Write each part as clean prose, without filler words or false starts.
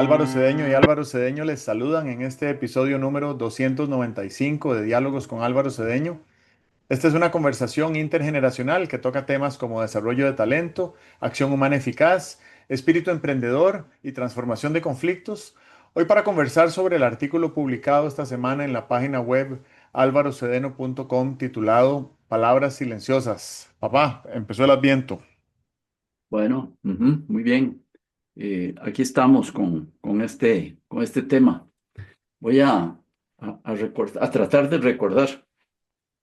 Álvaro Cedeño y Álvaro Cedeño les saludan en este episodio número 295 de Diálogos con Álvaro Cedeño. Esta es una conversación intergeneracional que toca temas como desarrollo de talento, acción humana eficaz, espíritu emprendedor y transformación de conflictos. Hoy para conversar sobre el artículo publicado esta semana en la página web alvarocedeno.com titulado Palabras silenciosas. Papá, empezó el Adviento. Bueno, muy bien. Aquí estamos con este tema. Voy a tratar de recordar,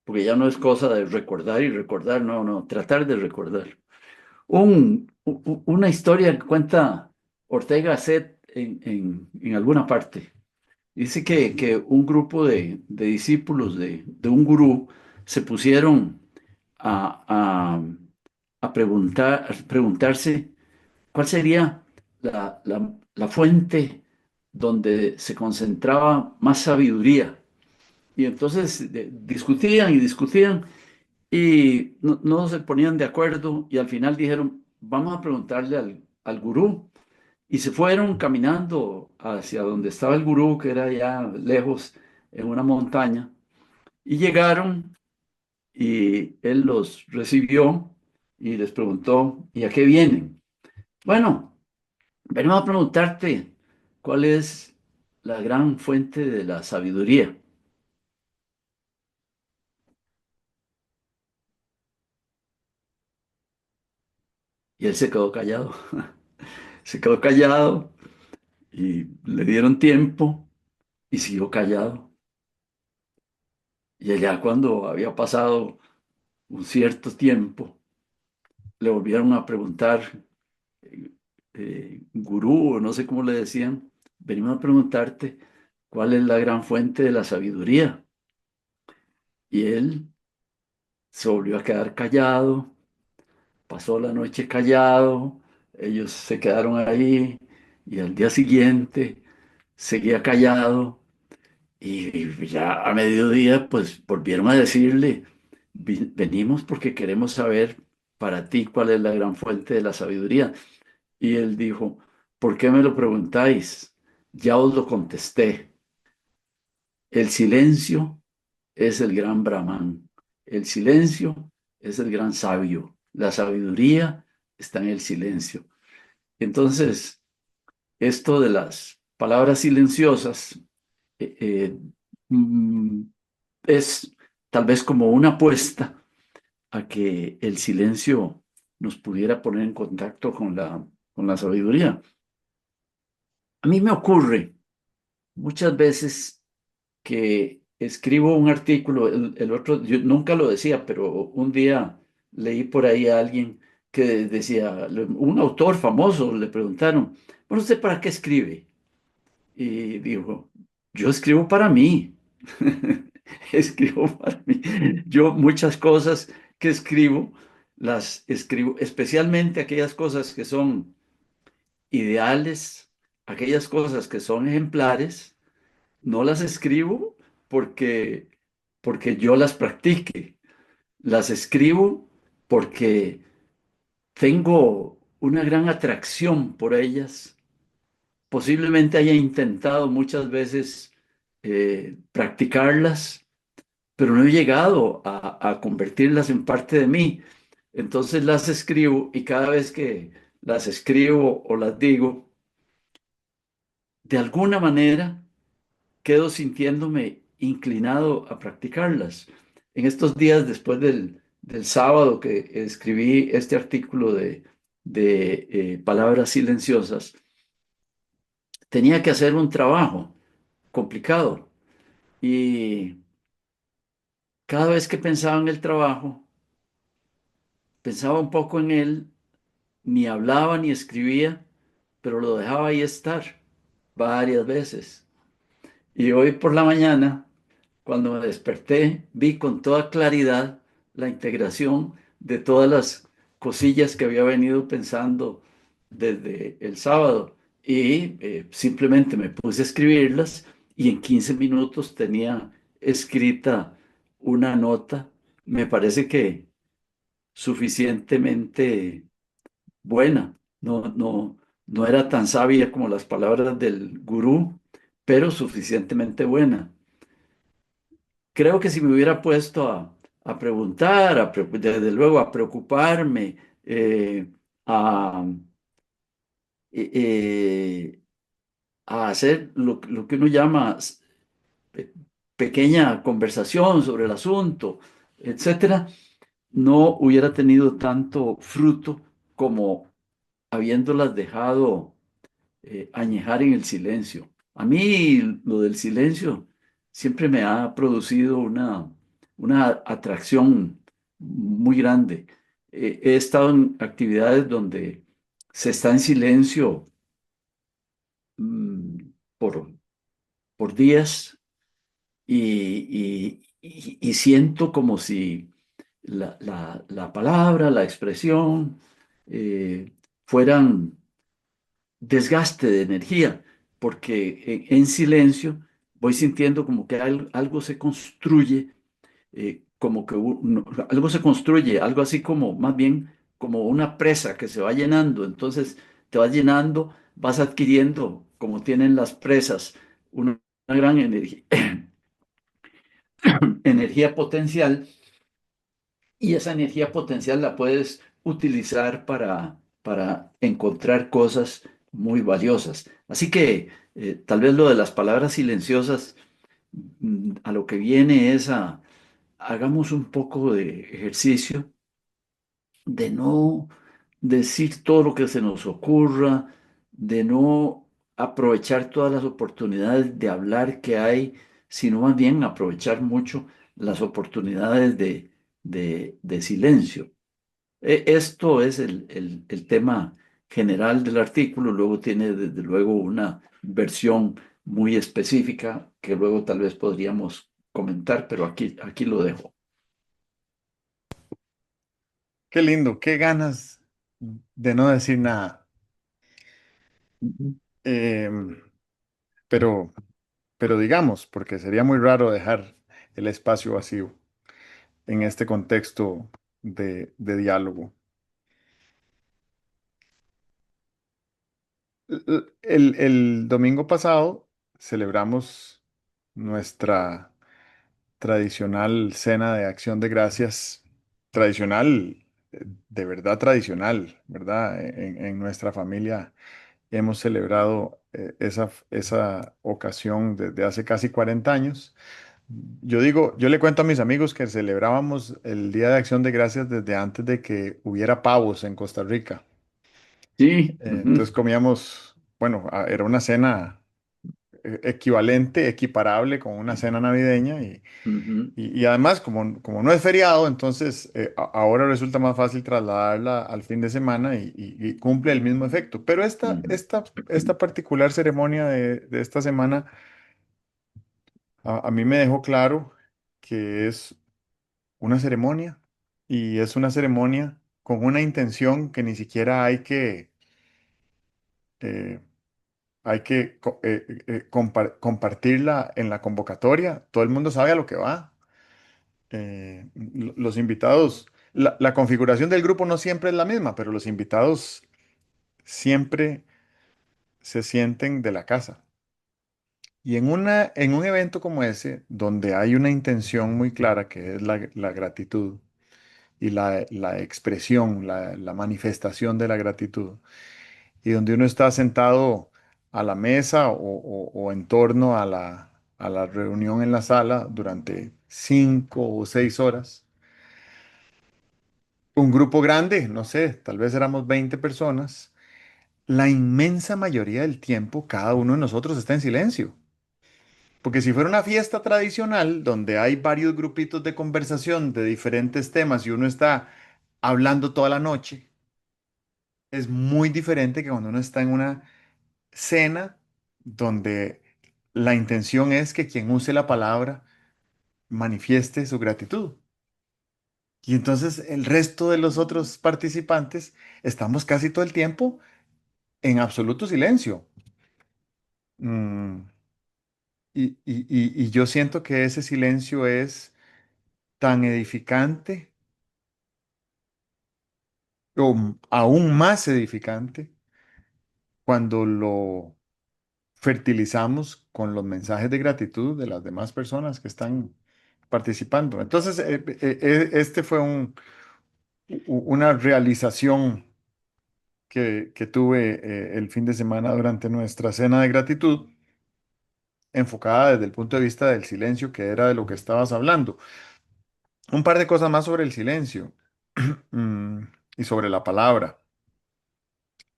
porque ya no es cosa de recordar y recordar, no, no, tratar de recordar. Una historia que cuenta Ortega Gasset en alguna parte. Dice que un grupo de discípulos de un gurú se pusieron a, a, a preguntarse cuál sería la fuente donde se concentraba más sabiduría. Y entonces discutían y discutían y no se ponían de acuerdo y al final dijeron, vamos a preguntarle al gurú. Y se fueron caminando hacia donde estaba el gurú, que era ya lejos en una montaña, y llegaron y él los recibió y les preguntó, ¿y a qué vienen? Bueno, venimos a preguntarte cuál es la gran fuente de la sabiduría. Y él se quedó callado. Se quedó callado y le dieron tiempo y siguió callado. Y allá cuando había pasado un cierto tiempo, le volvieron a preguntar, gurú, o no sé cómo le decían, venimos a preguntarte cuál es la gran fuente de la sabiduría. Y él se volvió a quedar callado, pasó la noche callado, ellos se quedaron ahí y al día siguiente seguía callado y ya a mediodía pues volvieron a decirle, Venimos porque queremos saber para ti cuál es la gran fuente de la sabiduría." Y él dijo, ¿por qué me lo preguntáis? Ya os lo contesté. El silencio es el gran Brahman. El silencio es el gran sabio. La sabiduría está en el silencio. Entonces, esto de las palabras silenciosas eh, eh, mm, es tal vez como una apuesta a que el silencio nos pudiera poner en contacto con la sabiduría. A mí me ocurre muchas veces que escribo un artículo, el otro, yo nunca lo decía, pero un día leí por ahí a alguien que decía, un autor famoso, le preguntaron, bueno, ¿usted para qué escribe? Y dijo, yo escribo para mí, escribo para mí. Yo muchas cosas que escribo, las escribo, especialmente aquellas cosas que son ideales, aquellas cosas que son ejemplares no las escribo porque, porque yo las practique. Las escribo porque tengo una gran atracción por ellas. Posiblemente haya intentado muchas veces practicarlas, pero no he llegado a convertirlas en parte de mí. Entonces las escribo y cada vez que las escribo o las digo, de alguna manera quedo sintiéndome inclinado a practicarlas. En estos días, después del sábado que escribí este artículo de palabras silenciosas, tenía que hacer un trabajo complicado y cada vez que pensaba en el trabajo, pensaba un poco en él, ni hablaba ni escribía, pero lo dejaba ahí estar varias veces. Y hoy por la mañana, cuando me desperté, vi con toda claridad la integración de todas las cosillas que había venido pensando desde el sábado y simplemente me puse a escribirlas y en 15 minutos tenía escrita una nota, me parece que suficientemente buena. No era tan sabia como las palabras del gurú, pero suficientemente buena. Creo que si me hubiera puesto a preguntar, desde luego a preocuparme, a, eh, eh, a hacer lo que uno llama pe- pequeña conversación sobre el asunto, etcétera, no hubiera tenido tanto fruto como habiéndolas dejado añejar en el silencio. A mí lo del silencio siempre me ha producido una atracción muy grande. He estado en actividades donde se está en silencio mm, por, por días y siento como si la palabra, la expresión fueran desgaste de energía, porque en silencio voy sintiendo como que algo se construye, como que algo se construye, algo así como más bien como una presa que se va llenando, entonces te vas llenando, vas adquiriendo, como tienen las presas, una gran energía, energía potencial y esa energía potencial la puedes utilizar para encontrar cosas muy valiosas. Así que tal vez lo de las palabras silenciosas a lo que viene es hagamos un poco de ejercicio de no decir todo lo que se nos ocurra, de no aprovechar todas las oportunidades de hablar que hay, sino más bien aprovechar mucho las oportunidades de silencio. Esto es el tema general del artículo, luego tiene desde luego una versión muy específica que luego tal vez podríamos comentar, pero aquí lo dejo. Qué lindo, qué ganas de no decir nada. Ujú, Em, pero, pero digamos, porque sería muy raro dejar el espacio vacío en este contexto de diálogo. El domingo pasado celebramos nuestra tradicional cena de acción de gracias, tradicional, de verdad tradicional, ¿verdad? En nuestra familia hemos celebrado esa ocasión desde hace casi 40 años. Yo digo, yo le cuento a mis amigos que celebrábamos el Día de Acción de Gracias desde antes de que hubiera pavos en Costa Rica. sí, Entonces ujú, comíamos, bueno, era una cena equivalente, equiparable con una cena navideña ujú, y además como no es feriado, entonces ahora resulta más fácil trasladarla al fin de semana y cumple el mismo efecto. Pero ujú, esta particular ceremonia de esta semana a mí me dejó claro que es una ceremonia y es una ceremonia con una intención que ni siquiera eh, hay que compartirla en la convocatoria. Todo el mundo sabe a lo que va. Los invitados, la configuración del grupo no siempre es la misma, pero los invitados siempre se sienten de la casa. Y en un evento como ese, donde hay una intención muy clara, que es la gratitud y la expresión, la manifestación de la gratitud, y donde uno está sentado a la mesa o en torno a la reunión en la sala durante 5 o 6 horas, un grupo grande, no sé, tal vez éramos 20 personas, la inmensa mayoría del tiempo cada uno de nosotros está en silencio. Porque si fuera una fiesta tradicional donde hay varios grupitos de conversación de diferentes temas y uno está hablando toda la noche, es muy diferente que cuando uno está en una cena donde la intención es que quien use la palabra manifieste su gratitud. Y entonces el resto de los otros participantes estamos casi todo el tiempo en absoluto silencio. Mm, y yo siento que ese silencio es tan edificante o aún más edificante cuando lo fertilizamos con los mensajes de gratitud de las demás personas que están participando. Entonces, este fue una realización que tuve el fin de semana durante nuestra cena de gratitud, enfocada desde el punto de vista del silencio, que era de lo que estabas hablando. Un par de cosas más sobre el silencio mm, y sobre la palabra.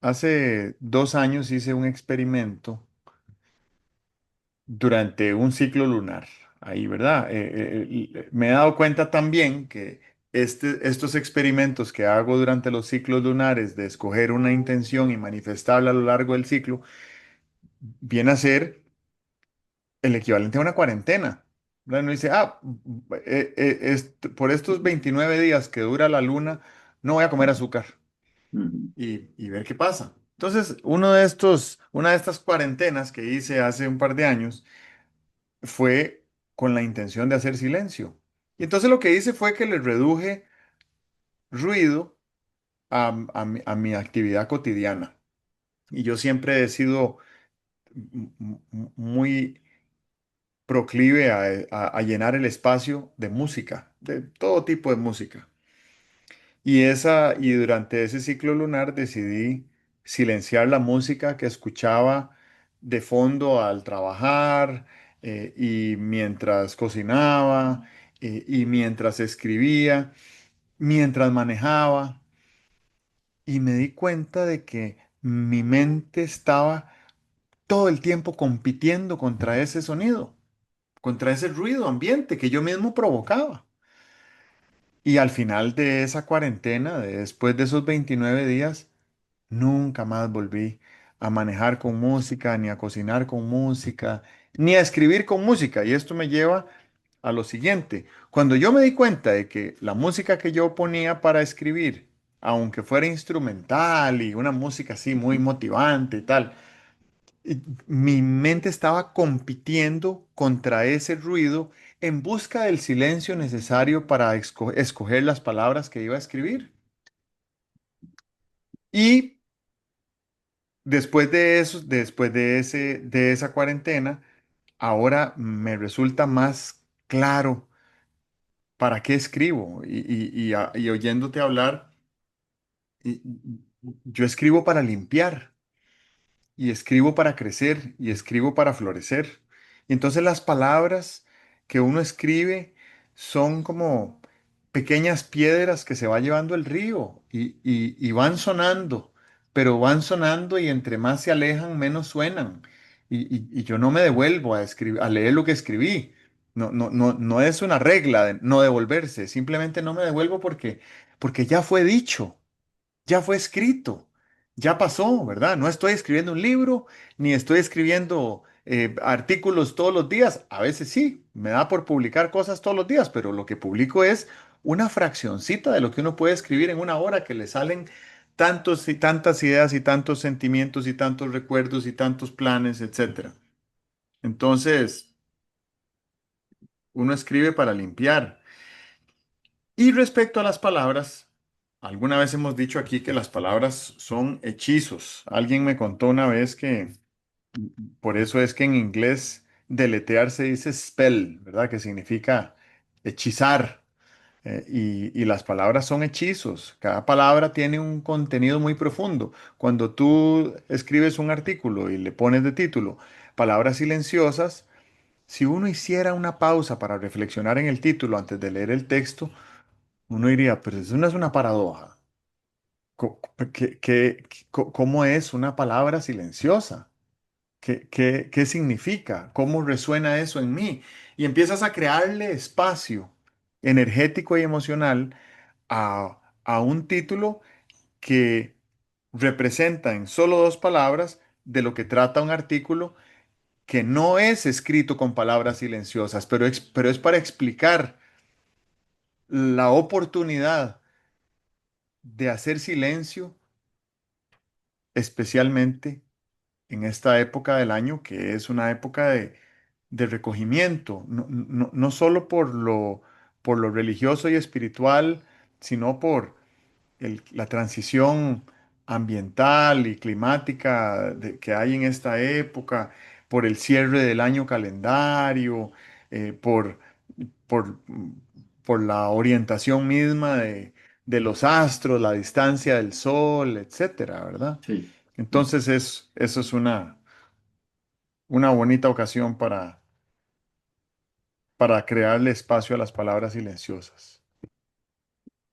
Hace 2 años hice un experimento durante un ciclo lunar. Ahí, ¿verdad? Me he dado cuenta también que estos experimentos que hago durante los ciclos lunares de escoger una intención y manifestarla a lo largo del ciclo, viene a ser el equivalente a una cuarentena. ¿Verdad? Uno dice, por estos 29 días que dura la luna, no voy a comer azúcar Ujú, y ver qué pasa. Entonces, una de estas cuarentenas que hice hace un par de años, fue con la intención de hacer silencio. Y entonces lo que hice fue que le reduje ruido a mi actividad cotidiana. Y yo siempre he sido muy proclive a llenar el espacio de música, de todo tipo de música. Y durante ese ciclo lunar decidí silenciar la música que escuchaba de fondo al trabajar, y mientras cocinaba, y mientras escribía, mientras manejaba. Y me di cuenta de que mi mente estaba todo el tiempo compitiendo contra ese sonido, contra ese ruido ambiente que yo mismo provocaba. Y al final de esa cuarentena, después de esos 29 días, nunca más volví a manejar con música, ni a cocinar con música, ni a escribir con música. Y esto me lleva a lo siguiente. Cuando yo me di cuenta de que la música que yo ponía para escribir, aunque fuera instrumental y una música así muy motivante y tal, mi mente estaba compitiendo contra ese ruido en busca del silencio necesario para escoger las palabras que iba a escribir. Y después de eso, de esa cuarentena, ahora me resulta más claro para qué escribo. Y oyéndote hablar, y- yo escribo para limpiar, y escribo para crecer, y escribo para florecer. Y entonces las palabras que uno escribe son como pequeñas piedras que se va llevando el río, y van sonando, pero van sonando, y entre más se alejan, menos suenan. Y yo no me devuelvo a escribir, a leer lo que escribí. No, no, no, no es una regla de no devolverse, simplemente no me devuelvo porque ya fue dicho, ya fue escrito, ya pasó, ¿verdad? No estoy escribiendo un libro, ni estoy escribiendo artículos todos los días. A veces sí, me da por publicar cosas todos los días, pero lo que publico es una fraccioncita de lo que uno puede escribir en una hora, que le salen tantos y tantas ideas y tantos sentimientos y tantos recuerdos y tantos planes, etcétera. Entonces, uno escribe para limpiar. Y respecto a las palabras, alguna vez hemos dicho aquí que las palabras son hechizos. Alguien me contó una vez que por eso es que en inglés deletear se dice spell, ¿verdad? Que significa hechizar. Y las palabras son hechizos. Cada palabra tiene un contenido muy profundo. Cuando tú escribes un artículo y le pones de título palabras silenciosas, si uno hiciera una pausa para reflexionar en el título antes de leer el texto, uno diría, pero eso no es una paradoja. ¿Cómo es una palabra silenciosa? ¿Qué significa? ¿Cómo resuena eso en mí? Y empiezas a crearle espacio energético y emocional a un título que representa en solo 2 palabras de lo que trata un artículo que no es escrito con palabras silenciosas, pero es para explicar la oportunidad de hacer silencio, especialmente en esta época del año, que es una época de recogimiento, no solo por lo religioso y espiritual, sino por la transición ambiental y climática que hay en esta época, por el cierre del año calendario, por, por, por la orientación misma de los astros, la distancia del sol, etcétera, ¿verdad? sí. Entonces eso es una bonita ocasión para crearle espacio a las palabras silenciosas.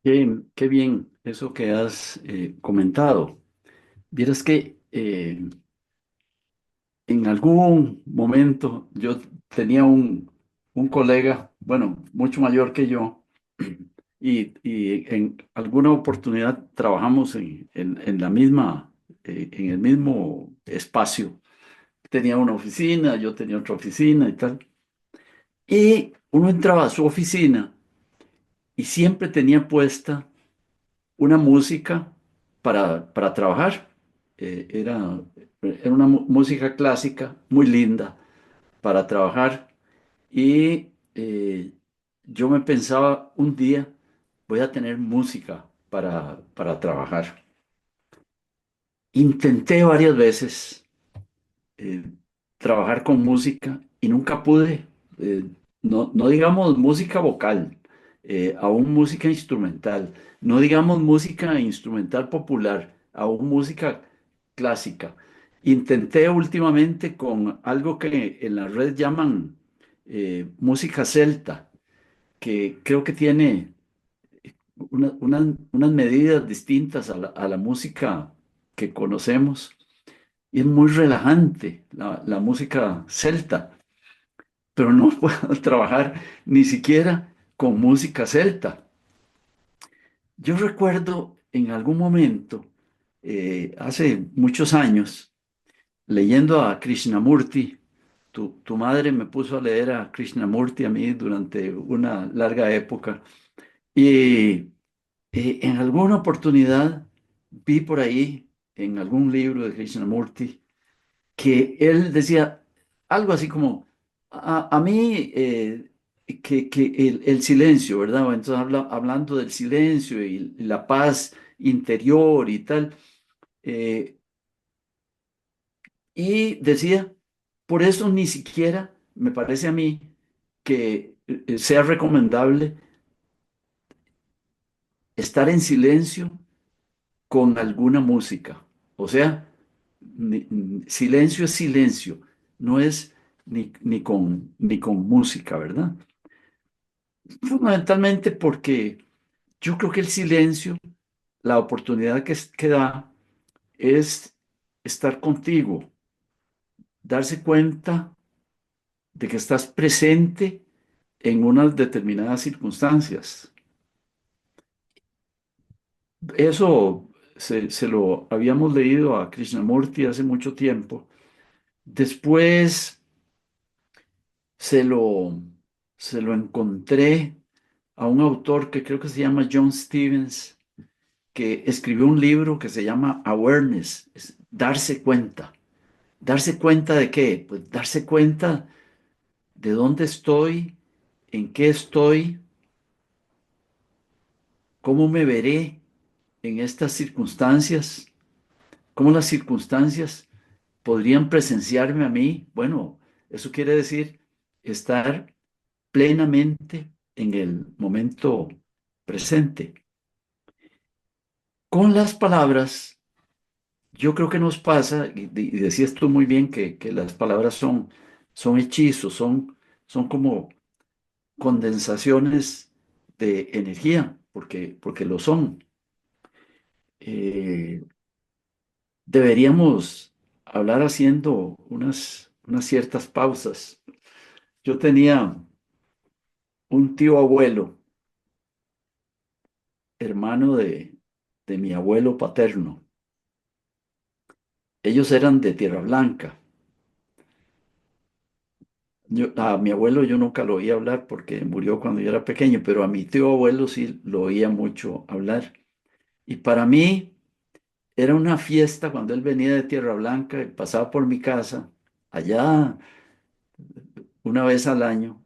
Qué bien eso que has comentado. Vieras que en algún momento yo tenía un colega, bueno, mucho mayor que yo, y en alguna oportunidad trabajamos en la misma, en el mismo espacio. Tenía una oficina, yo tenía otra oficina y tal. Y uno entraba a su oficina y siempre tenía puesta una música para trabajar. Era una música clásica muy linda para trabajar y yo me pensaba un día voy a tener música para trabajar. Intenté varias veces eh, trabajar con música y nunca pude, eh, no digamos música vocal, aún música instrumental, no digamos música instrumental popular, aún música clásica. Intenté últimamente con algo que en la red llaman música celta, que creo que tiene unas medidas distintas a la música que conocemos y es muy relajante la música celta, pero no puedo trabajar ni siquiera con música celta. Yo recuerdo en algún momento, hace muchos años, leyendo a Krishnamurti, tu madre me puso a leer a Krishnamurti a mí durante una larga época y en alguna oportunidad vi por ahí en algún libro de Krishnamurti que él decía algo así como, a mí, que el silencio, ¿verdad? Entonces hablando del silencio y la paz interior y tal, eh, y decía, por eso ni siquiera me parece a mí que sea recomendable estar en silencio con alguna música. O sea, silencio es silencio, no es ni con música, ¿verdad? Fundamentalmente porque yo creo que el silencio, la oportunidad que da es estar contigo, darse cuenta de que estás presente en unas determinadas circunstancias. Eso se lo habíamos leído a Krishnamurti hace mucho tiempo. Después se lo, se lo encontré a un autor que creo que se llama John Stevens, que escribió un libro que se llama Awareness, es darse cuenta. ¿Darse cuenta de qué? Pues darse cuenta de dónde estoy, en qué estoy, cómo me veré en estas circunstancias, cómo las circunstancias podrían presenciarme a mí. Bueno, eso quiere decir estar plenamente en el momento presente. Con las palabras, yo creo que nos pasa, y decías tú muy bien que las palabras son hechizos, son como condensaciones de energía, porque lo son. Eh, Deberíamos hablar haciendo unas ciertas pausas. Yo tenía un tío abuelo, hermano de mi abuelo paterno. Ellos eran de Tierra Blanca. A mi abuelo yo nunca lo oía hablar porque murió cuando yo era pequeño, pero a mi tío abuelo sí lo oía mucho hablar. Y para mí era una fiesta cuando él venía de Tierra Blanca y pasaba por mi casa, allá una vez al año,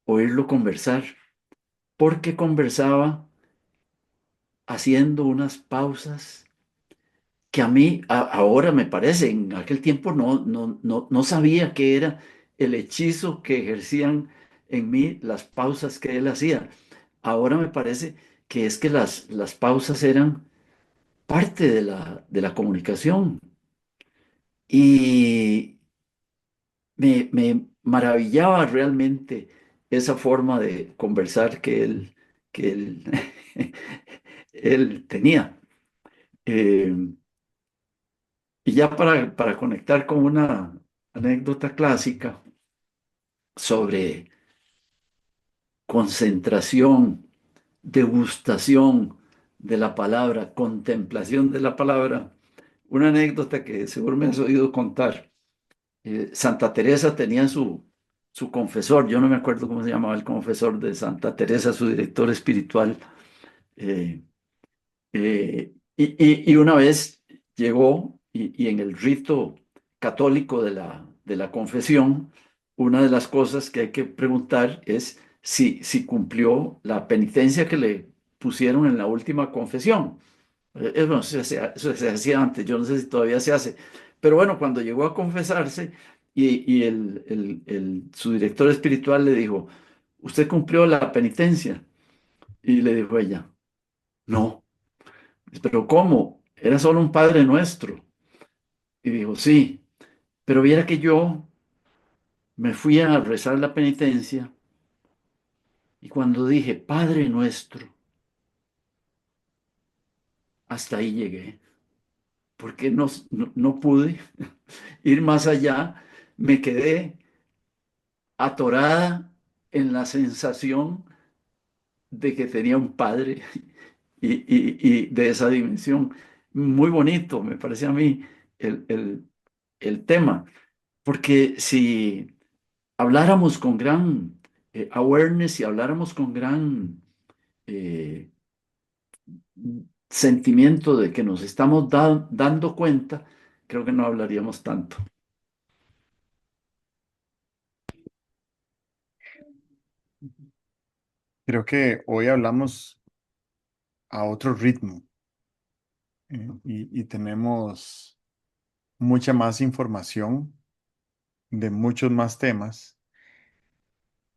oírlo conversar, porque conversaba haciendo unas pausas que a mí ahora me parece, en aquel tiempo no sabía qué era el hechizo que ejercían en mí las pausas que él hacía. Ahora me parece que es que las pausas eran parte de la comunicación y me maravillaba realmente esa forma de conversar que él, él tenía. Eh, y ya para conectar con una anécdota clásica sobre concentración, degustación de la palabra, contemplación de la palabra, una anécdota que seguro me has oído contar. Santa Teresa tenía su confesor, yo no me acuerdo cómo se llamaba el confesor de Santa Teresa, su director espiritual. eh, y una vez llegó y en el rito católico de la confesión, una de las cosas que hay que preguntar es si cumplió la penitencia que le pusieron en la última confesión. Bueno, eso se hacía antes, yo no sé si todavía se hace. Pero bueno, cuando llegó a confesarse y su director espiritual le dijo, ¿usted cumplió la penitencia? Y le dijo ella, no. Pero ¿cómo? Era solo un Padre Nuestro. Y dijo, sí, pero viera que yo me fui a rezar la penitencia y cuando dije Padre Nuestro, hasta ahí llegué, porque no pude ir más allá, me quedé atorada en la sensación de que tenía un padre y de esa dimensión. Muy bonito, me parece a mí el tema, porque si habláramos con gran awareness y habláramos con gran eh, sentimiento de que nos estamos dando cuenta, creo que no hablaríamos tanto. Creo que hoy hablamos a otro ritmo, y tenemos mucha más información de muchos más temas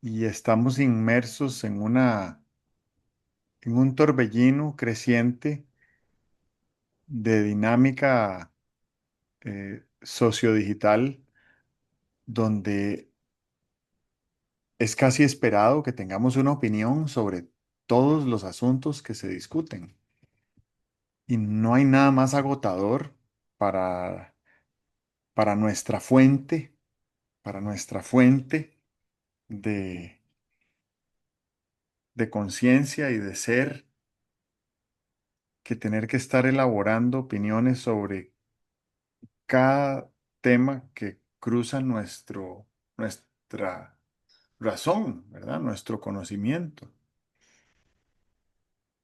y estamos inmersos en un torbellino creciente de dinámica sociodigital donde es casi esperado que tengamos una opinión sobre todos los asuntos que se discuten. Y no hay nada más agotador para, para nuestra fuente, para nuestra fuente de, de conciencia y de ser, que tener que estar elaborando opiniones sobre cada tema que cruza nuestra razón, ¿verdad? Nuestro conocimiento.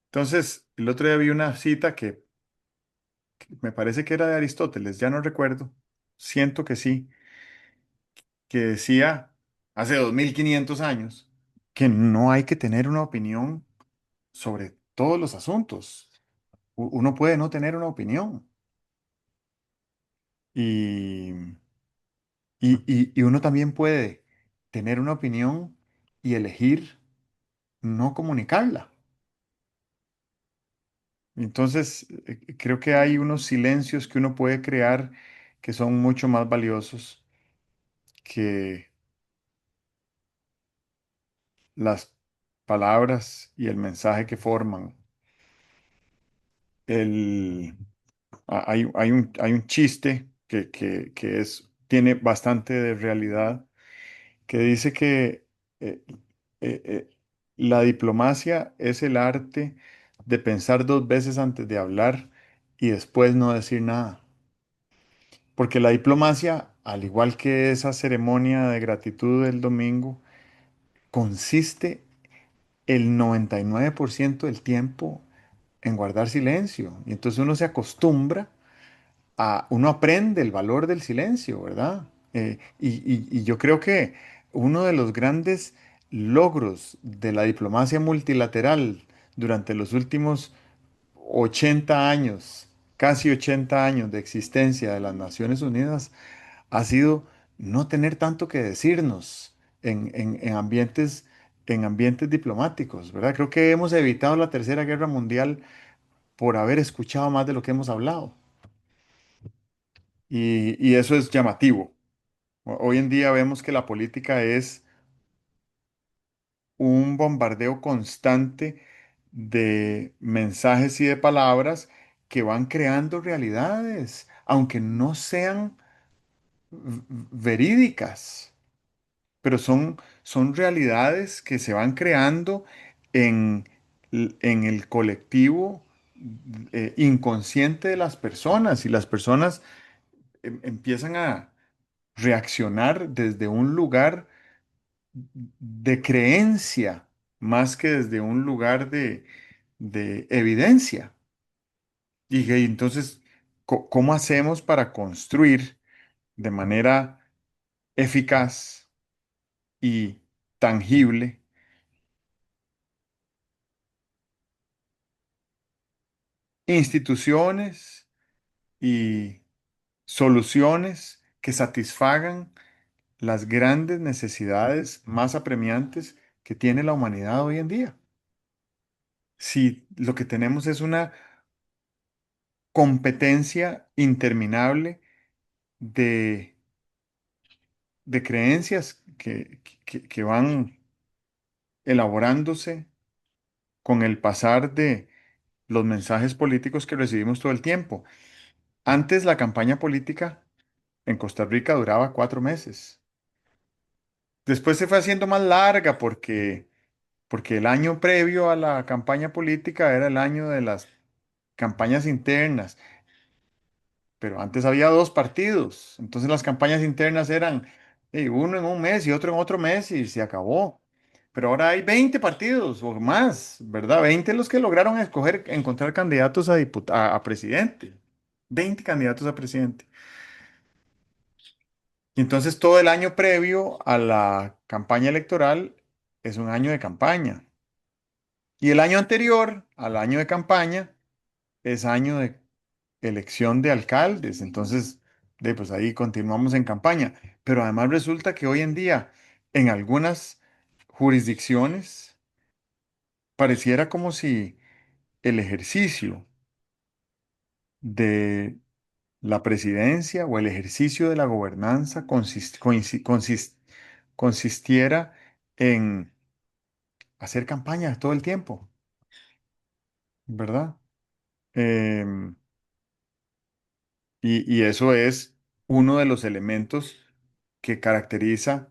Entonces, el otro día vi una cita que me parece que era de Aristóteles, ya no recuerdo, siento que sí, que decía hace 2500 años que no hay que tener una opinión sobre todos los asuntos. Uno puede no tener una opinión y, y uno también puede tener una opinión y elegir no comunicarla. Entonces, creo que hay unos silencios que uno puede crear que son mucho más valiosos que las palabras y el mensaje que forman. El, hay un chiste que tiene bastante de realidad, que dice que eh, eh, la diplomacia es el arte de pensar dos veces antes de hablar y después no decir nada. Porque la diplomacia, al igual que esa ceremonia de gratitud del domingo, consiste el 99% del tiempo en guardar silencio. Y entonces uno se acostumbra uno aprende el valor del silencio, ¿verdad? Y yo creo que uno de los grandes logros de la diplomacia multilateral durante los últimos 80 años, casi 80 años de existencia de las Naciones Unidas ha sido no tener tanto que decirnos en ambientes diplomáticos, ¿verdad? Creo que hemos evitado la Tercera Guerra Mundial por haber escuchado más de lo que hemos hablado. Y eso es llamativo. Hoy en día vemos que la política es un bombardeo constante de mensajes y de palabras que van creando realidades, aunque no sean verídicas, pero son realidades que se van creando en, en el colectivo inconsciente de las personas y las personas empiezan a reaccionar desde un lugar de creencia más que desde un lugar de evidencia. Y que entonces, ¿cómo hacemos para construir de manera eficaz y tangible instituciones y soluciones que satisfagan las grandes necesidades más apremiantes que tiene la humanidad hoy en día? Si lo que tenemos es una competencia interminable de, de creencias que van elaborándose con el pasar de los mensajes políticos que recibimos todo el tiempo. Antes la campaña política en Costa Rica duraba 4 meses. Después se fue haciendo más larga porque el año previo a la campaña política era el año de las campañas internas. Pero antes había dos partidos, entonces las campañas internas eran uno en un mes y otro en otro mes y se acabó. Pero ahora hay 20 partidos o más, ¿verdad? 20 los que lograron escoger, encontrar candidatos a presidente. 20 candidatos a presidente. Y entonces todo el año previo a la campaña electoral es un año de campaña. Y el año anterior al año de campaña es año de elección de alcaldes. Entonces, pues ahí continuamos en campaña. Pero además resulta que hoy en día, en algunas jurisdicciones, pareciera como si el ejercicio de la presidencia o el ejercicio de la gobernanza consistiera en hacer campaña todo el tiempo, ¿verdad? Em, y eso es uno de los elementos que caracteriza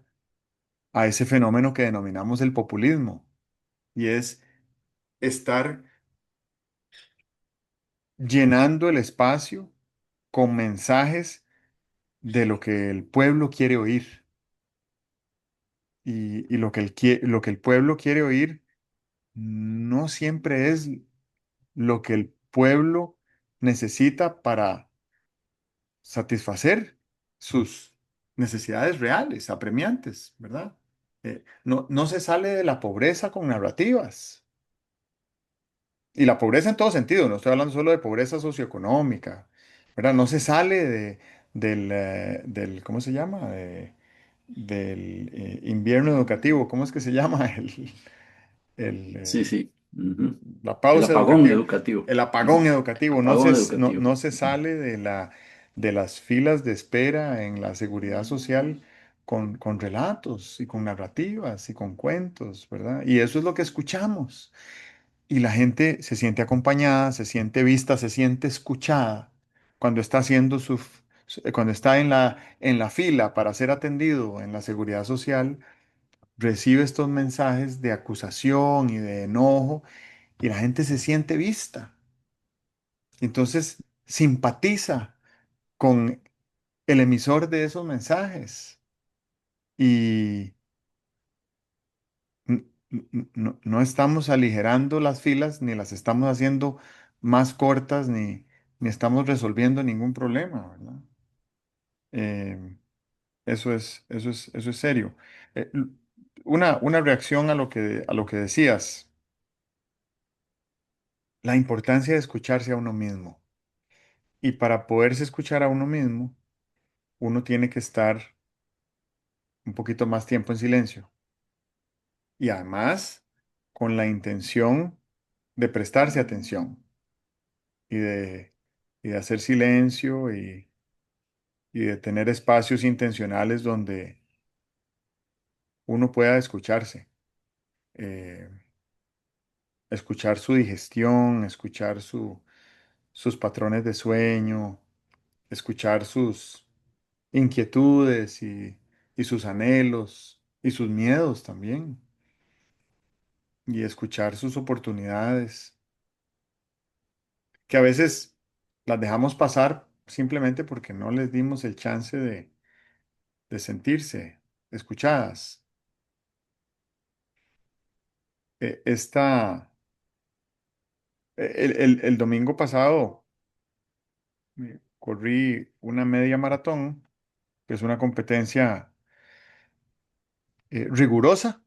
a ese fenómeno que denominamos el populismo, y es estar llenando el espacio con mensajes de lo que el pueblo quiere oír. Y lo que el pueblo quiere oír no siempre es lo que el pueblo necesita para satisfacer sus necesidades reales, apremiantes, ¿verdad? No se sale de la pobreza con narrativas. Y la pobreza en todo sentido, no estoy hablando solo de pobreza socioeconómica, ¿verdad? No se sale del ¿cómo se llama? Del invierno educativo, ¿cómo es que se llama? El, Sí, sí. Ujú. la El pausa apagón educativa, educativo. el apagón Ujú. educativo, Apagón educativo. no se sale de las filas de espera en la seguridad social con relatos y con narrativas y con cuentos, ¿verdad? Y eso es lo que escuchamos. Y la gente se siente acompañada, se siente vista, se siente escuchada cuando está haciendo cuando está en la fila para ser atendido en la seguridad social, recibe estos mensajes de acusación y de enojo y la gente se siente vista. Entonces simpatiza con el emisor de esos mensajes y no estamos aligerando las filas, ni las estamos haciendo más cortas, ni estamos resolviendo ningún problema, ¿verdad? Eh, eso es serio. Eh, l- una reacción a lo que decías. la importancia de escucharse a uno mismo. Y para poderse escuchar a uno mismo, uno tiene que estar un poquito más tiempo en silencio. Y además, con la intención de prestarse atención y y de hacer silencio y de tener espacios intencionales donde uno pueda escucharse. eh, Escuchar su digestión, escuchar sus patrones de sueño, escuchar sus inquietudes y sus anhelos y sus miedos también, y escuchar sus oportunidades, que a veces las dejamos pasar simplemente porque no les dimos el chance de sentirse escuchadas. Esta, el domingo pasado corrí una media maratón, que es una competencia rigurosa.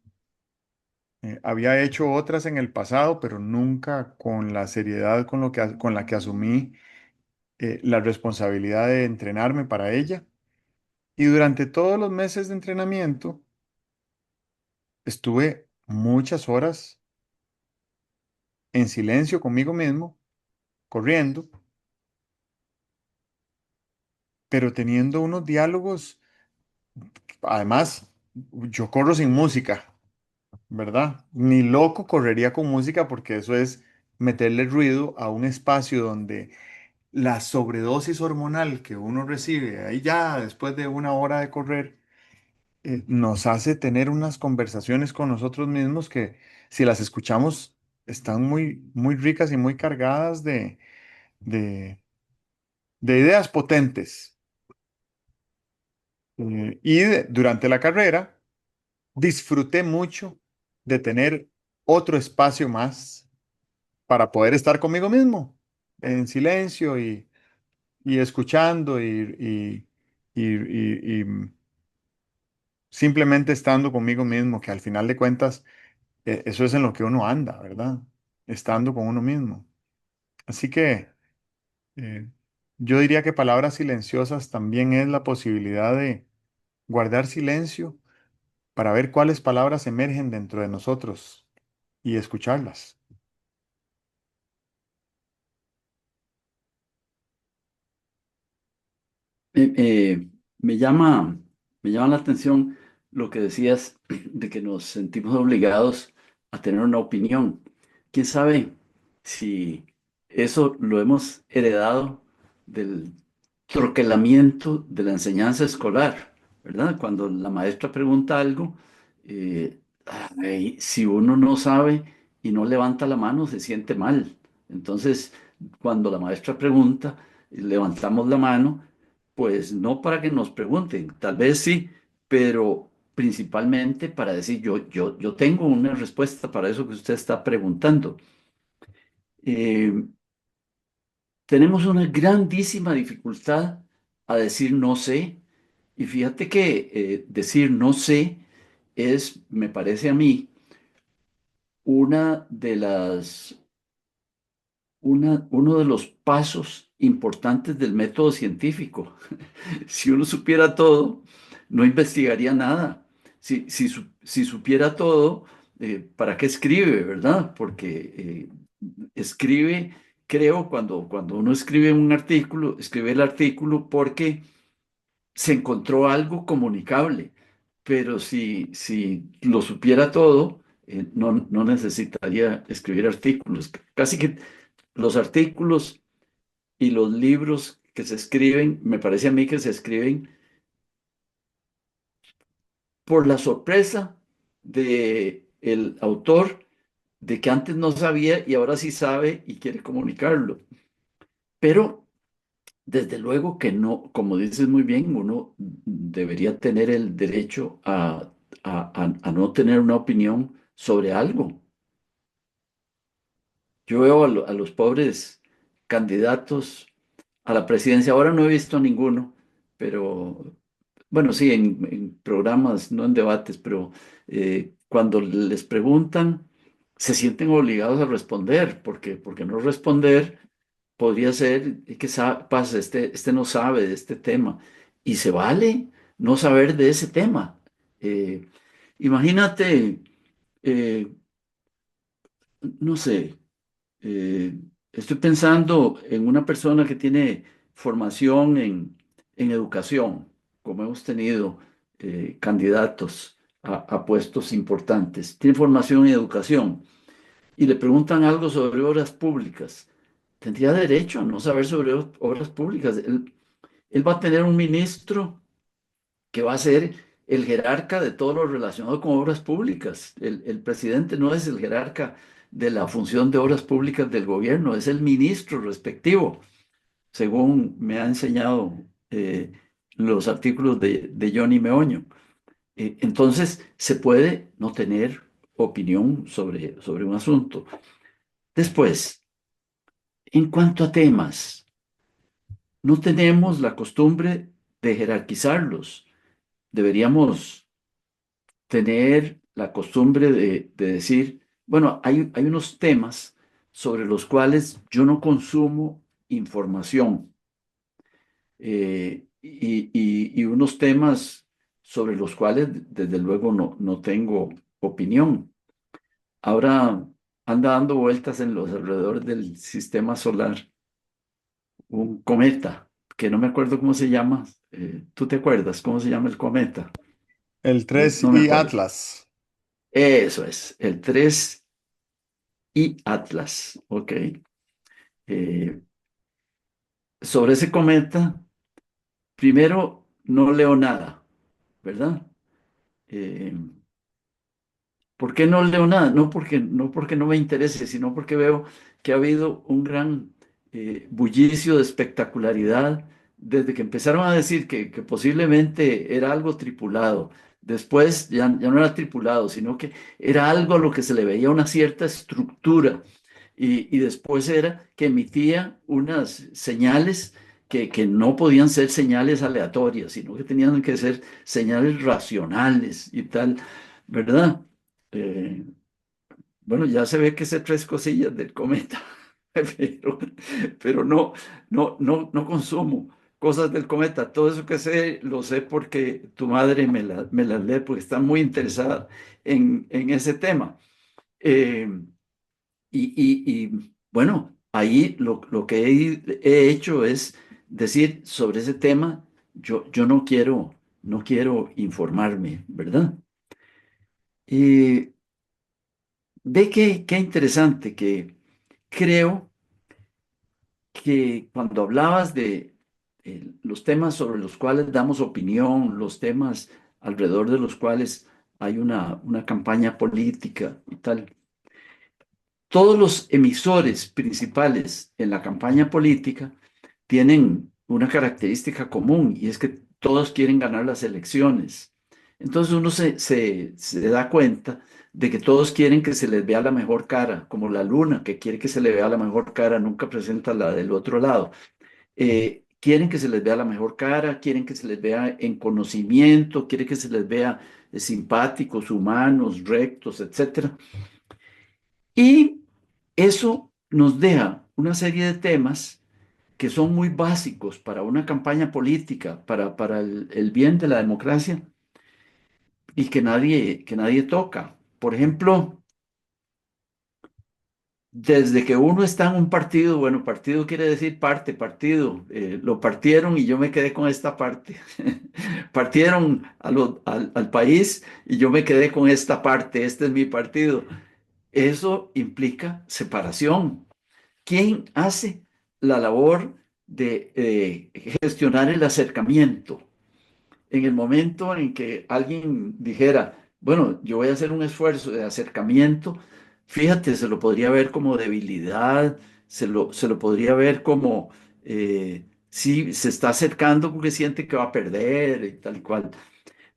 Había hecho otras en el pasado, pero nunca con la seriedad con la que asumí la responsabilidad de entrenarme para ella. Y durante todos los meses de entrenamiento estuve muchas horas en silencio conmigo mismo, corriendo, pero teniendo unos diálogos. Además, yo corro sin música, ¿verdad? Ni loco correría con música porque eso es meterle ruido a un espacio donde la sobredosis hormonal que uno recibe ahí ya después de una hora de correr nos hace tener unas conversaciones con nosotros mismos que si las escuchamos están muy ricas y muy cargadas de, de ideas potentes. Durante la carrera disfruté mucho de tener otro espacio más para poder estar conmigo mismo en silencio y escuchando y simplemente estando conmigo mismo, que al final de cuentas eso es en lo que uno anda, ¿verdad? Estando con uno mismo. Así que eh, yo diría que palabras silenciosas también es la posibilidad de guardar silencio para ver cuáles palabras emergen dentro de nosotros y escucharlas. Eh, eh, me llama, me llama la atención lo que decías de que nos sentimos obligados a tener una opinión. ¿Quién sabe si eso lo hemos heredado del troquelamiento de la enseñanza escolar, ¿verdad? Cuando la maestra pregunta algo, si uno no sabe y no levanta la mano, se siente mal. Entonces, cuando la maestra pregunta, levantamos la mano, pues no para que nos pregunten, tal vez sí, pero principalmente para decir, yo tengo una respuesta para eso que usted está preguntando. Eh, Tenemos una grandísima dificultad a decir no sé, y fíjate que decir no sé es, me parece a mí, una de uno de los pasos importantes del método científico. Si uno supiera todo, no investigaría nada. Si supiera todo, ¿para qué escribe, verdad? Porque escribe, creo, cuando uno escribe un artículo, escribe el artículo porque se encontró algo comunicable. Pero si lo supiera todo, no necesitaría escribir artículos. Casi que los artículos y los libros que se escriben, me parece a mí que se escriben por la sorpresa de el autor de que antes no sabía y ahora sí sabe y quiere comunicarlo. Pero desde luego que no, como dices muy bien, uno debería tener el derecho a no tener una opinión sobre algo. Yo veo a los pobres candidatos a la presidencia, ahora no he visto ninguno, pero bueno, sí, en programas, no en debates, pero cuando les preguntan se sienten obligados a responder, porque no responder podría ser que pasa, este no sabe de este tema, y se vale no saber de ese tema. Eh, Imagínate, eh, no sé, eh, estoy pensando en una persona que tiene formación en educación, como hemos tenido candidatos a puestos importantes, tiene formación en educación y le preguntan algo sobre obras públicas. Tendría derecho a no saber sobre obras públicas. Él va a tener un ministro que va a ser el jerarca de todo lo relacionado con obras públicas. El presidente no es el jerarca de la función de obras públicas del gobierno, es el ministro respectivo, según me ha enseñado los artículos de Johnny Meoño. Entonces, se puede no tener opinión sobre un asunto. Después, en cuanto a temas, no tenemos la costumbre de jerarquizarlos. Deberíamos tener la costumbre de decir, bueno, hay unos temas sobre los cuales yo no consumo información y unos temas sobre los cuales desde luego no tengo opinión. Ahora anda dando vueltas en los alrededores del sistema solar un cometa, que no me acuerdo cómo se llama. ¿Tú te acuerdas cómo se llama el cometa? El Yo 3 no me y acuerdo. Atlas. Eso es, el 3 y Atlas, ¿ok? Eh, Sobre ese cometa, primero no leo nada, ¿verdad? Eh, ¿Por qué no leo nada? No porque no me interese, sino porque veo que ha habido un gran bullicio de espectacularidad desde que empezaron a decir que posiblemente era algo tripulado. Después ya no era tripulado, sino que era algo a lo que se le veía una cierta estructura. Y después era que emitía unas señales que no podían ser señales aleatorias, sino que tenían que ser señales racionales y tal, ¿verdad? Eh, bueno, ya se ve que sé tres cosillas del cometa, pero, pero no consumo cosas del cometa. Todo eso que sé, lo sé porque tu madre me las lee, porque está muy interesada en ese tema. Eh, bueno, ahí lo que he hecho es decir sobre ese tema, yo no quiero informarme, ¿verdad? Y ve qué interesante que creo que cuando hablabas de los temas sobre los cuales damos opinión, los temas alrededor de los cuales hay una campaña política y tal, todos los emisores principales en la campaña política tienen una característica común y es que todos quieren ganar las elecciones. Entonces uno se da cuenta de que todos quieren que se les vea la mejor cara, como la luna, que quiere que se le vea la mejor cara, nunca presenta la del otro lado. Quieren que se les vea la mejor cara, quieren que se les vea en conocimiento, quieren que se les vea simpáticos, humanos, rectos, etcétera. Y eso nos deja una serie de temas que son muy básicos para una campaña política, para el bien de la democracia y que nadie toca. Por ejemplo, desde que uno está en un partido, bueno, partido quiere decir parte, partido, lo partieron y yo me quedé con esta parte. Partieron al país y yo me quedé con esta parte, este es mi partido. Eso implica separación. ¿Quién hace la labor de gestionar el acercamiento? En el momento en que alguien dijera, bueno, yo voy a hacer un esfuerzo de acercamiento, fíjate, se lo podría ver como debilidad, se lo podría ver como, si se está acercando porque siente que va a perder y tal y cual.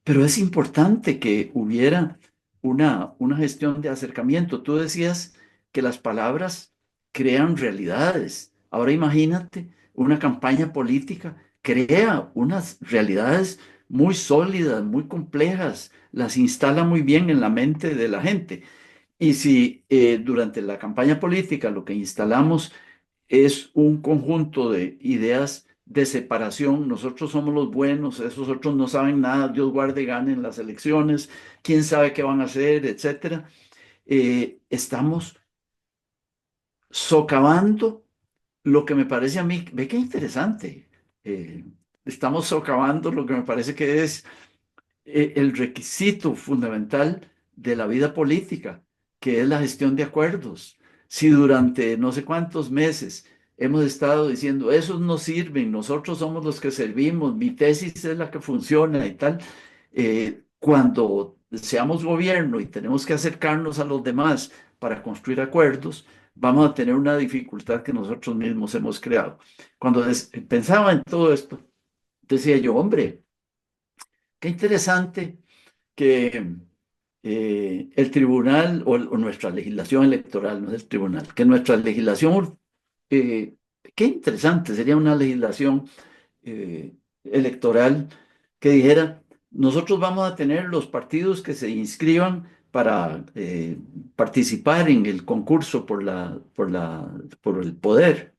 Pero es importante que hubiera una gestión de acercamiento. Tú decías que las palabras crean realidades. Ahora imagínate, una campaña política crea unas realidades muy sólidas, muy complejas, las instala muy bien en la mente de la gente. Y si durante la campaña política lo que instalamos es un conjunto de ideas de separación, nosotros somos los buenos, esos otros no saben nada, Dios guarde, ganen las elecciones, quién sabe qué van a hacer, etcétera, estamos socavando lo que me parece a mí, ve qué interesante, eh, estamos socavando lo que me parece que es el requisito fundamental de la vida política, que es la gestión de acuerdos. Si durante no sé cuántos meses hemos estado diciendo, esos no sirven, nosotros somos los que servimos, mi tesis es la que funciona y tal, cuando seamos gobierno y tenemos que acercarnos a los demás para construir acuerdos, vamos a tener una dificultad que nosotros mismos hemos creado. Cuando pensaba en todo esto, decía yo, hombre, qué interesante que el tribunal o nuestra legislación electoral, no es el tribunal, que nuestra legislación, eh, qué interesante, sería una legislación electoral que dijera, nosotros vamos a tener los partidos que se inscriban para participar en el concurso por el poder.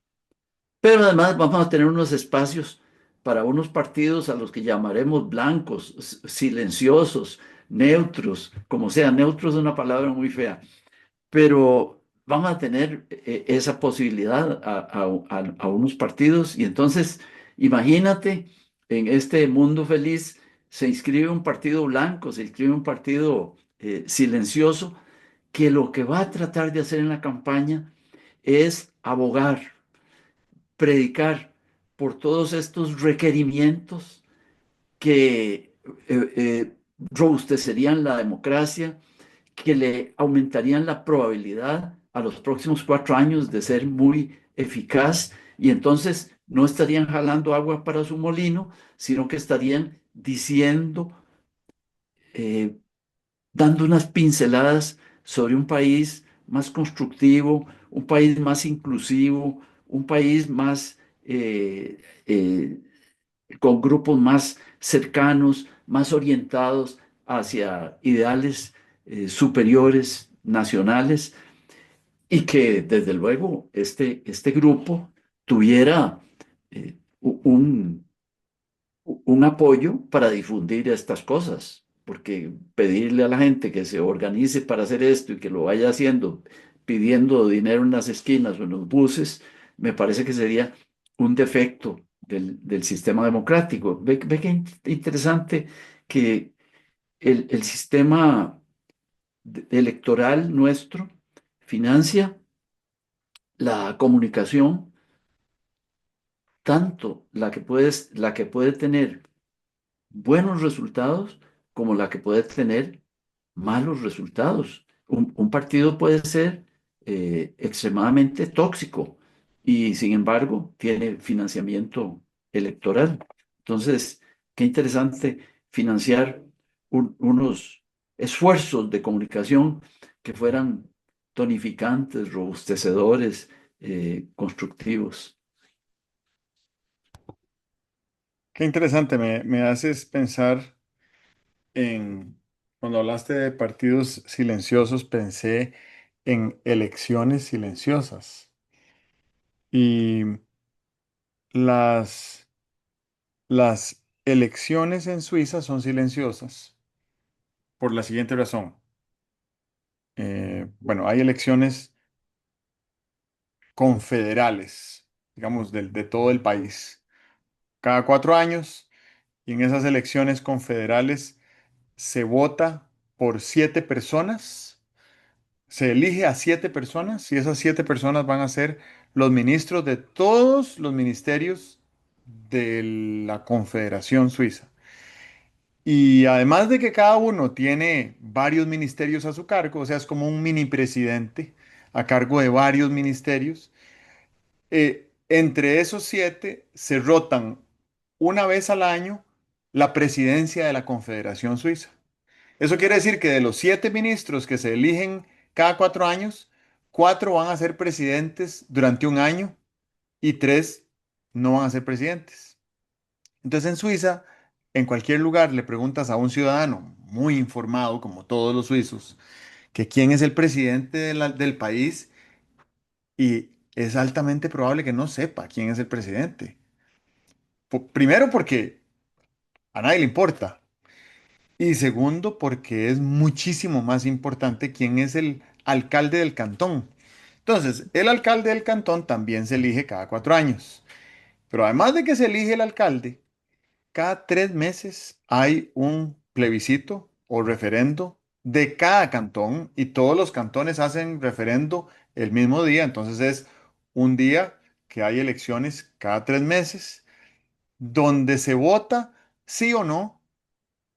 Pero además vamos a tener unos espacios para unos partidos a los que llamaremos blancos, silenciosos, neutros, como sea, neutro es una palabra muy fea, pero vamos a tener esa posibilidad a unos partidos y entonces imagínate, en este mundo feliz se inscribe un partido blanco, se inscribe un partido silencioso, que lo que va a tratar de hacer en la campaña es abogar, predicar por todos estos requerimientos que robustecerían la democracia, que le aumentarían la probabilidad a los próximos 4 años de ser muy eficaz y entonces no estarían jalando agua para su molino, sino que estarían diciendo, eh, dando unas pinceladas sobre un país más constructivo, un país más inclusivo, un país más eh, con grupos más cercanos, más orientados hacia ideales superiores nacionales y que desde luego este grupo tuviera un apoyo para difundir estas cosas, porque pedirle a la gente que se organice para hacer esto y que lo vaya haciendo pidiendo dinero en las esquinas o en los buses, me parece que sería un defecto del sistema democrático. Ve qué interesante que el sistema electoral nuestro financia la comunicación, tanto la que puede tener buenos resultados como la que puede tener malos resultados. Un partido puede ser extremadamente tóxico y sin embargo tiene financiamiento electoral. Entonces, qué interesante financiar unos esfuerzos de comunicación que fueran tonificantes, robustecedores, constructivos. Qué interesante, me haces pensar en, cuando hablaste de partidos silenciosos, pensé en elecciones silenciosas. Y las, las elecciones en Suiza son silenciosas por la siguiente razón. Bueno, hay elecciones confederales, digamos, de todo el país, cada 4 años, y en esas elecciones confederales se vota por 7 personas, se elige a 7 personas, y esas 7 personas van a ser los ministros de todos los ministerios de la Confederación Suiza. Y además de que cada uno tiene varios ministerios a su cargo, o sea, es como un mini presidente a cargo de varios ministerios, entre esos 7 se rotan una vez al año la presidencia de la Confederación Suiza. Eso quiere decir que de los 7 ministros que se eligen cada 4 años, 4 van a ser presidentes durante un año y 3 no van a ser presidentes. Entonces en Suiza, en cualquier lugar le preguntas a un ciudadano muy informado, como todos los suizos, que quién es el presidente del país y es altamente probable que no sepa quién es el presidente. Primero porque a nadie le importa y segundo porque es muchísimo más importante quién es el alcalde del cantón. Entonces, el alcalde del cantón también se elige cada 4 años, pero además de que se elige el alcalde, cada 3 meses hay un plebiscito o referendo de cada cantón y todos los cantones hacen referendo el mismo día. Entonces es un día que hay elecciones cada 3 meses donde se vota sí o no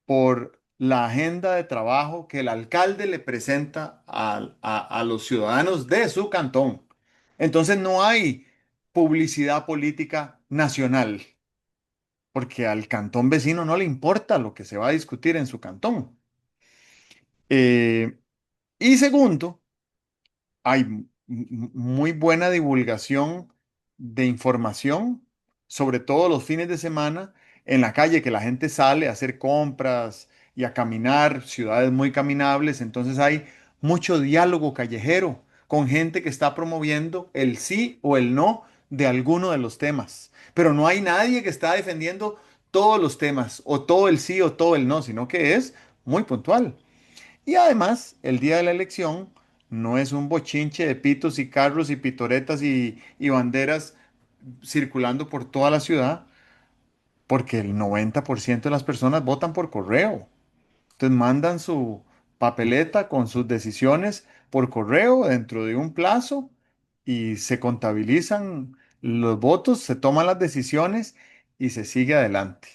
por la agenda de trabajo que el alcalde le presenta a los ciudadanos de su cantón. Entonces no hay publicidad política nacional porque al cantón vecino no le importa lo que se va a discutir en su cantón. Eh, y segundo, hay muy buena divulgación de información, sobre todo los fines de semana, en la calle, que la gente sale a hacer compras y a caminar, ciudades muy caminables, entonces hay mucho diálogo callejero con gente que está promoviendo el sí o el no de alguno de los temas, pero no hay nadie que está defendiendo todos los temas, o todo el sí o todo el no, sino que es muy puntual. Y además, el día de la elección no es un bochinche de pitos y carros y pitoretas y banderas circulando por toda la ciudad, porque el 90% de las personas votan por correo. Entonces mandan su papeleta con sus decisiones por correo dentro de un plazo y se contabilizan los votos, se toman las decisiones y se sigue adelante.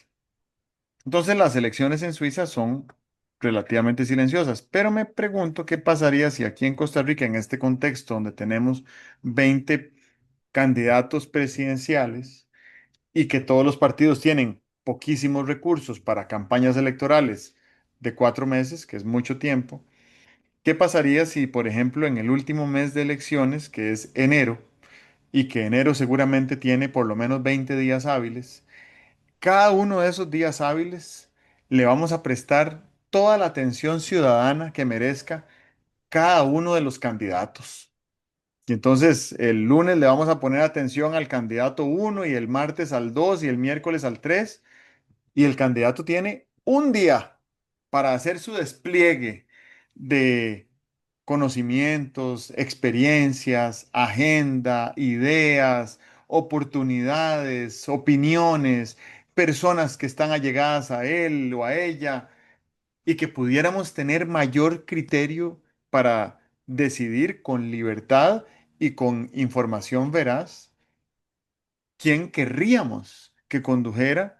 Entonces las elecciones en Suiza son relativamente silenciosas, pero me pregunto qué pasaría si aquí en Costa Rica, en este contexto donde tenemos 20 candidatos presidenciales y que todos los partidos tienen poquísimos recursos para campañas electorales de 4 meses, que es mucho tiempo, ¿qué pasaría si, por ejemplo, en el último mes de elecciones, que es enero, y que enero seguramente tiene por lo menos 20 días hábiles, cada uno de esos días hábiles le vamos a prestar toda la atención ciudadana que merezca cada uno de los candidatos? Y entonces el lunes le vamos a poner atención al candidato uno y el martes al 2 y el miércoles al 3 y el candidato tiene un día para hacer su despliegue de conocimientos, experiencias, agenda, ideas, oportunidades, opiniones, personas que están allegadas a él o a ella y que pudiéramos tener mayor criterio para decidir con libertad y con información veraz quién querríamos que condujera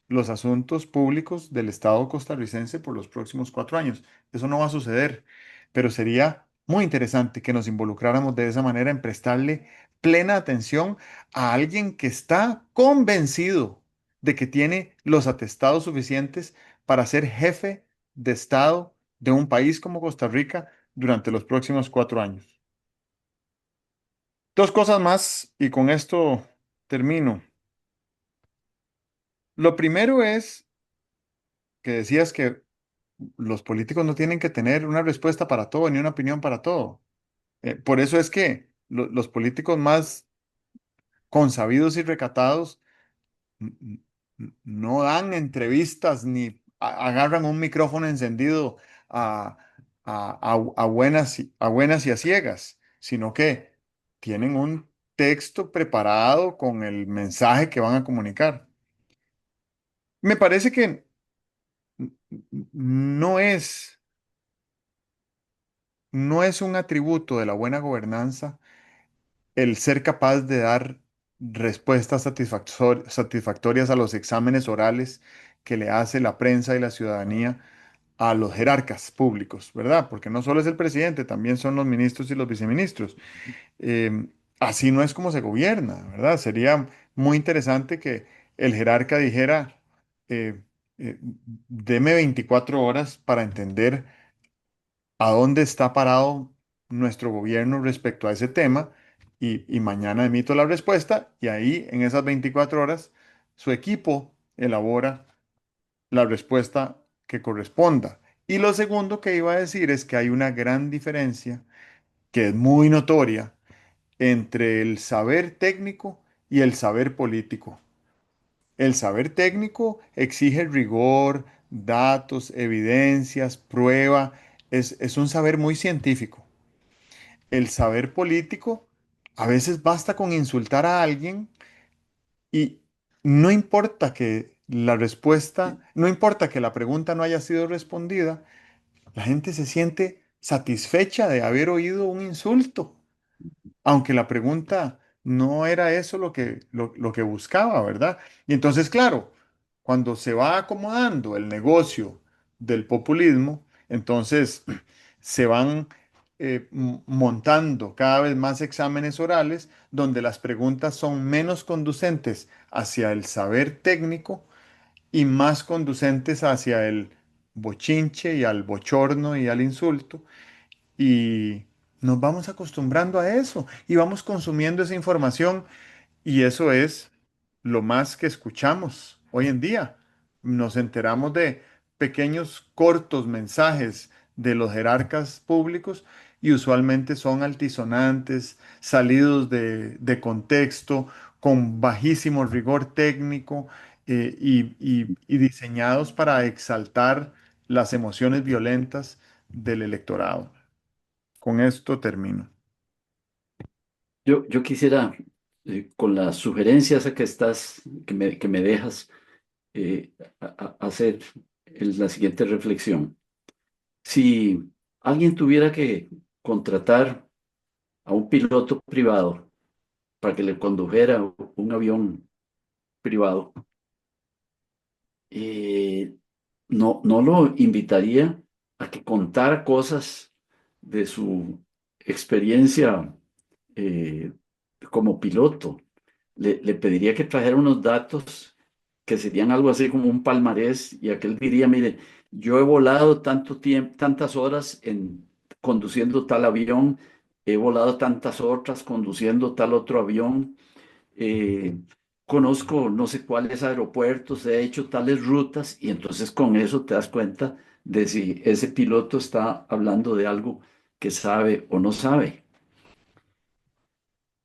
los asuntos públicos del Estado costarricense por los próximos 4 años. Eso no va a suceder, pero sería muy interesante que nos involucráramos de esa manera en prestarle plena atención a alguien que está convencido de que tiene los atestados suficientes para ser jefe de Estado de un país como Costa Rica durante los próximos 4 años. Dos cosas más y con esto termino. Lo primero es que decías que los políticos no tienen que tener una respuesta para todo ni una opinión para todo. Por eso es que los políticos más consabidos y recatados no dan entrevistas ni agarran un micrófono encendido a, a buenas y a ciegas, sino que tienen un texto preparado con el mensaje que van a comunicar. Me parece que no es, no es un atributo de la buena gobernanza el ser capaz de dar respuestas satisfactorias a los exámenes orales que le hace la prensa y la ciudadanía a los jerarcas públicos, ¿verdad? Porque no solo es el presidente, también son los ministros y los viceministros. Así no es como se gobierna, ¿verdad? Sería muy interesante que el jerarca dijera, eh, deme 24 horas para entender a dónde está parado nuestro gobierno respecto a ese tema y mañana emito la respuesta y ahí en esas 24 horas su equipo elabora la respuesta que corresponda. Y lo segundo que iba a decir es que hay una gran diferencia, que es muy notoria, entre el saber técnico y el saber político. El saber técnico exige rigor, datos, evidencias, prueba. Es un saber muy científico. El saber político, a veces basta con insultar a alguien y no importa que la respuesta, no importa que la pregunta no haya sido respondida, la gente se siente satisfecha de haber oído un insulto, aunque la pregunta no era eso lo que buscaba, ¿verdad? Y entonces, claro, cuando se va acomodando el negocio del populismo, entonces se van montando cada vez más exámenes orales donde las preguntas son menos conducentes hacia el saber técnico y más conducentes hacia el bochinche y al bochorno y al insulto. Y nos vamos acostumbrando a eso y vamos consumiendo esa información y eso es lo más que escuchamos hoy en día. Nos enteramos de pequeños, cortos mensajes de los jerarcas públicos y usualmente son altisonantes, salidos de contexto, con bajísimo rigor técnico y diseñados para exaltar las emociones violentas del electorado. Con esto termino. Yo quisiera, con las sugerencias que me dejas, hacer la siguiente reflexión. Si alguien tuviera que contratar a un piloto privado para que le condujera un avión privado, eh, no lo invitaría a que contara cosas de su experiencia eh, como piloto. Le pediría que trajera unos datos que serían algo así como un palmarés y aquel diría, mire, yo he volado tanto tiempo, tantas horas en conduciendo tal avión, he volado tantas otras conduciendo tal otro avión, eh, conozco no sé cuáles aeropuertos, he hecho tales rutas y entonces con eso te das cuenta de si ese piloto está hablando de algo que sabe o no sabe.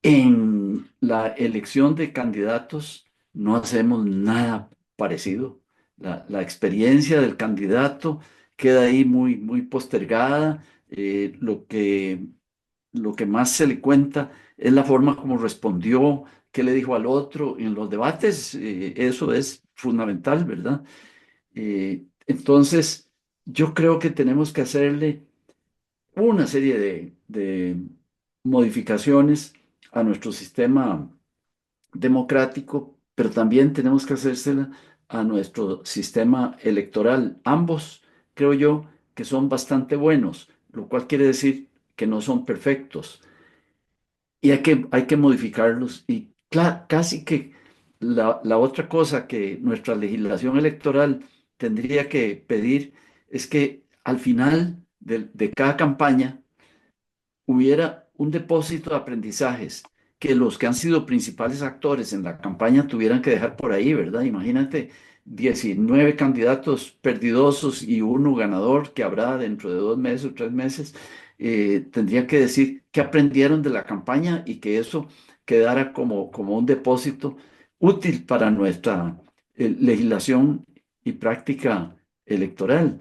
En la elección de candidatos no hacemos nada parecido. La experiencia del candidato queda ahí muy postergada. Lo que más se le cuenta es la forma como respondió, qué le dijo al otro. En los debates, eso es fundamental, ¿verdad? Entonces, yo creo que tenemos que hacerle una serie de modificaciones a nuestro sistema democrático, pero también tenemos que hacérsela a nuestro sistema electoral. Ambos, creo yo, que son bastante buenos, lo cual quiere decir que no son perfectos y hay que modificarlos. Y casi que la otra cosa que nuestra legislación electoral tendría que pedir es que al final de cada campaña, hubiera un depósito de aprendizajes que los que han sido principales actores en la campaña tuvieran que dejar por ahí, ¿verdad? Imagínate 19 candidatos perdidosos y uno ganador que habrá dentro de 2 meses o 3 meses. Tendrían que decir qué aprendieron de la campaña y que eso quedara como un depósito útil para nuestra legislación y práctica electoral.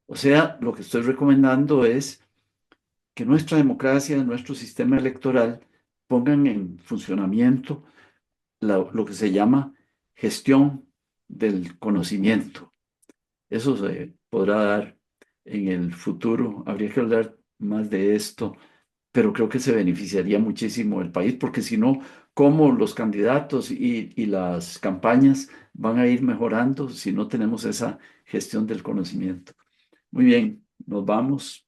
O sea, lo que estoy recomendando es que nuestra democracia, nuestro sistema electoral pongan en funcionamiento lo que se llama gestión del conocimiento. Eso se podrá dar en el futuro. Habría que hablar más de esto, pero creo que se beneficiaría muchísimo el país, porque si no, ¿cómo los candidatos y las campañas van a ir mejorando si no tenemos esa gestión del conocimiento? Muy bien, nos vamos.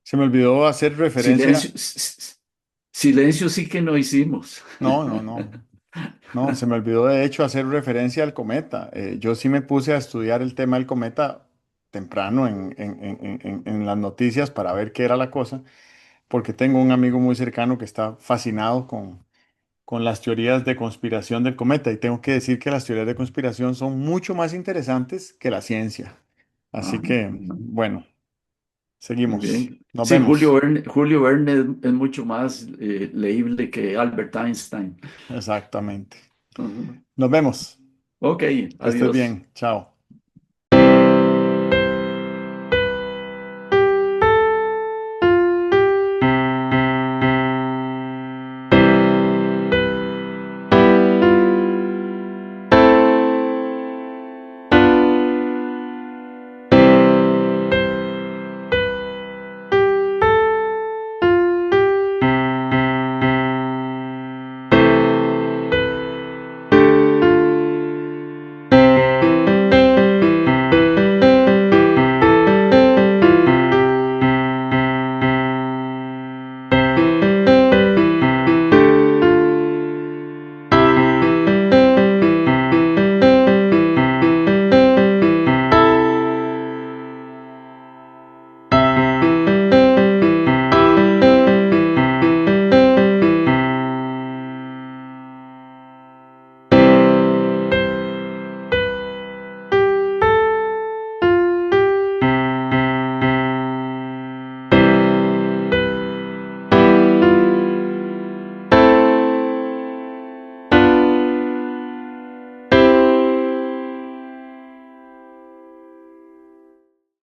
Se me olvidó hacer referencia. Silencio, silencio sí que no hicimos. No, no, no. No, se me olvidó de hecho hacer referencia al cometa. Yo sí me puse a estudiar el tema del cometa temprano en las noticias para ver qué era la cosa, porque tengo un amigo muy cercano que está fascinado con las teorías de conspiración del cometa y tengo que decir que las teorías de conspiración son mucho más interesantes que la ciencia. Así Ajá, que, ajá. bueno, Muy seguimos. bien. Nos Sí, vemos. Julio Verne es mucho más leíble que Albert Einstein. Exactamente. Ajá. Nos vemos. Ok, Que estés adiós. bien. Chao.